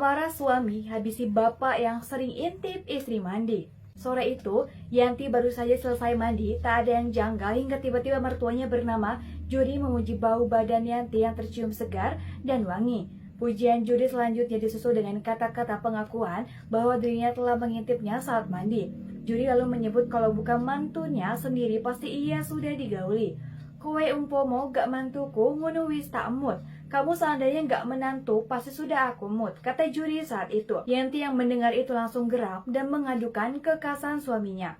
Marah suami habisi bapak yang sering intip istri mandi. Sore itu, Yanti baru saja selesai mandi, tak ada yang janggal hingga tiba-tiba mertuanya bernama Juri memuji bau badan Yanti yang tercium segar dan wangi. Pujian Juri selanjutnya disusul dengan kata-kata pengakuan bahwa dirinya telah mengintipnya saat mandi. Juri lalu menyebut kalau bukan mantunya sendiri pasti ia sudah digauli. Kowe umpomo gak mantuku ngono wis tak emut. Kamu seandainya gak menantu pasti sudah aku mut, kata Juri saat itu. Yanti yang mendengar itu langsung geram dan mengadukan ke Kasan suaminya.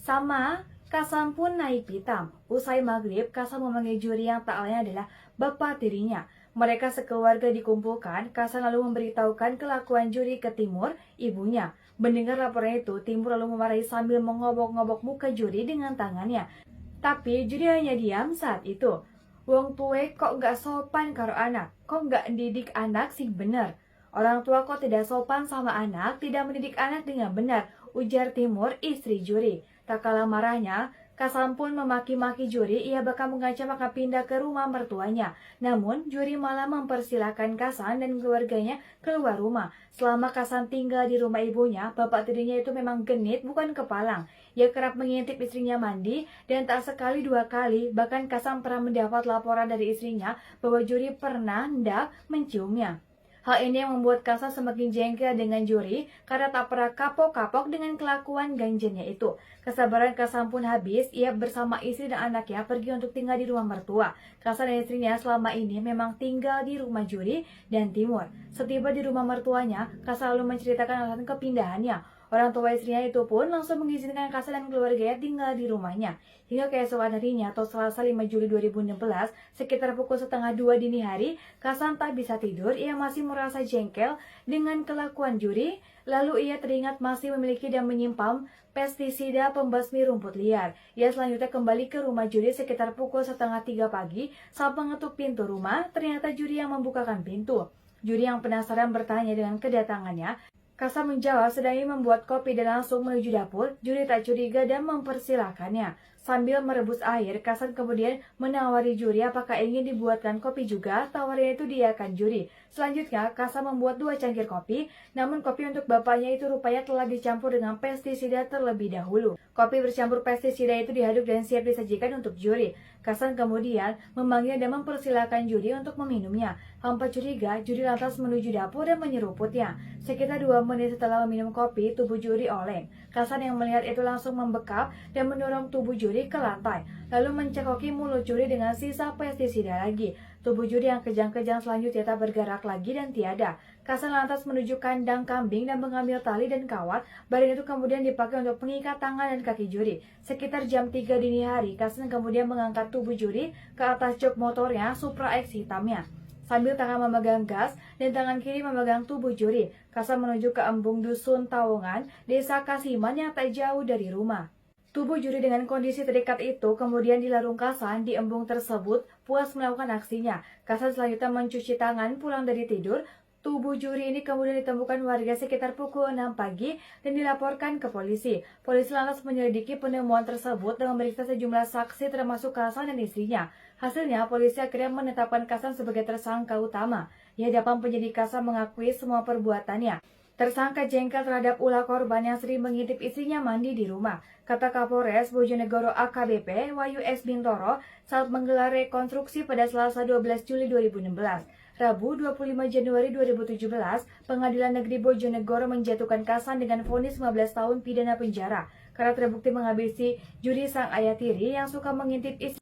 Sama, Kasan pun naik pitam. Usai maghrib, Kasan memanggil Juri yang tak lain adalah bapak tirinya. Mereka sekeluarga dikumpulkan, Kasan lalu memberitahukan kelakuan Juri ke Timur, ibunya. Mendengar laporan itu, Timur lalu memarahi sambil mengobok-ngobok muka Juri dengan tangannya. Tapi Juri hanya diam saat itu. Wong tuwe kok gak sopan karo anak, kok gak didik anak sih bener. Orang tua kok tidak sopan sama anak, tidak mendidik anak dengan benar, ujar Timur, istri Juri. Tak kalah marahnya, Kasan pun memaki-maki Juri, ia bahkan mengancam akan pindah ke rumah mertuanya. Namun, Juri malah mempersilahkan Kasan dan keluarganya keluar rumah. Selama Kasan tinggal di rumah ibunya, bapak tirinya itu memang genit bukan kepalang. Ia kerap mengintip istrinya mandi dan tak sekali dua kali, bahkan Kasan pernah mendapat laporan dari istrinya bahwa Juri pernah hendak menciumnya. Hal ini yang membuat Kasan semakin jengkel dengan Juri karena tak pernah kapok-kapok dengan kelakuan ganjennya itu. Kesabaran Kasan pun habis, ia bersama istri dan anaknya pergi untuk tinggal di rumah mertua. Kasan dan istrinya selama ini memang tinggal di rumah Juri dan Timur. Setiba di rumah mertuanya, Kasan lalu menceritakan alasan kepindahannya. Orang tua istrinya itu pun langsung mengizinkan Kasan dan keluarganya tinggal di rumahnya. Hingga keesokan harinya atau Selasa 5 Juli 2016, sekitar pukul 1:30 dini hari, Kasan tak bisa tidur, ia masih merasa jengkel dengan kelakuan Juri. Lalu ia teringat masih memiliki dan menyimpan pestisida pembasmi rumput liar. Ia selanjutnya kembali ke rumah Juri sekitar pukul 2:30 pagi. Saat mengetuk pintu rumah, ternyata Juri yang membukakan pintu. Juri yang penasaran bertanya dengan kedatangannya. Kasan menjawab sedang membuat kopi dan langsung menuju dapur. Juri tak curiga dan mempersilahkannya. Sambil merebus air, Kasan kemudian menawari Juri apakah ingin dibuatkan kopi juga. Tawaran itu diiyakan Juri. Selanjutnya, Kasan membuat 2 cangkir kopi. Namun kopi untuk bapaknya itu rupanya telah dicampur dengan pestisida terlebih dahulu. Kopi bercampur pestisida itu diaduk dan siap disajikan untuk Juri. Kasan kemudian memanggil dan mempersilahkan Juri untuk meminumnya. Tanpa curiga, Juri lantas menuju dapur dan menyeruputnya. Sekitar 2 menit setelah meminum kopi, tubuh Juri oleng. Kasan yang melihat itu langsung membekap dan mendorong tubuh Juri ke lantai, lalu mencekoki mulut Juri dengan sisa pestisida lagi. Tubuh Juri yang kejang-kejang selanjutnya tak bergerak lagi dan tiada. Kasan lantas menuju kandang kambing dan mengambil tali dan kawat. Badan itu kemudian dipakai untuk mengikat tangan dan kaki Juri. Sekitar jam 3 dini hari, Kasan kemudian mengangkat tubuh Juri ke atas jok motornya Supra X hitamnya. Sambil tangan memegang gas dan tangan kiri memegang tubuh Juri, Kasan menuju ke embung dusun Tawongan, desa Kasiman yang tak jauh dari rumah. Tubuh Juri dengan kondisi terikat itu kemudian dilarung Kasan di embung tersebut. Puas melakukan aksinya, Kasan selanjutnya mencuci tangan pulang dari tidur. Tubuh Juri ini kemudian ditemukan warga sekitar pukul 6 pagi dan dilaporkan ke polisi. Polisi lantas menyelidiki penemuan tersebut dan memeriksa sejumlah saksi termasuk Kasan dan istrinya. Hasilnya, polisi akhirnya menetapkan Kasan sebagai tersangka utama. Di hadapan penyidik, Kasan mengakui semua perbuatannya. Tersangka jengkel terhadap ulah korban yang sering mengintip istrinya mandi di rumah. Kata Kapolres Bojonegoro AKBP Wahyu S. Bintoro saat menggelar rekonstruksi pada Selasa 12 Juli 2016. Rabu 25 Januari 2017, Pengadilan Negeri Bojonegoro menjatuhkan Kasan dengan vonis 15 tahun pidana penjara karena terbukti menghabisi Juri sang ayah tiri yang suka mengintip istri.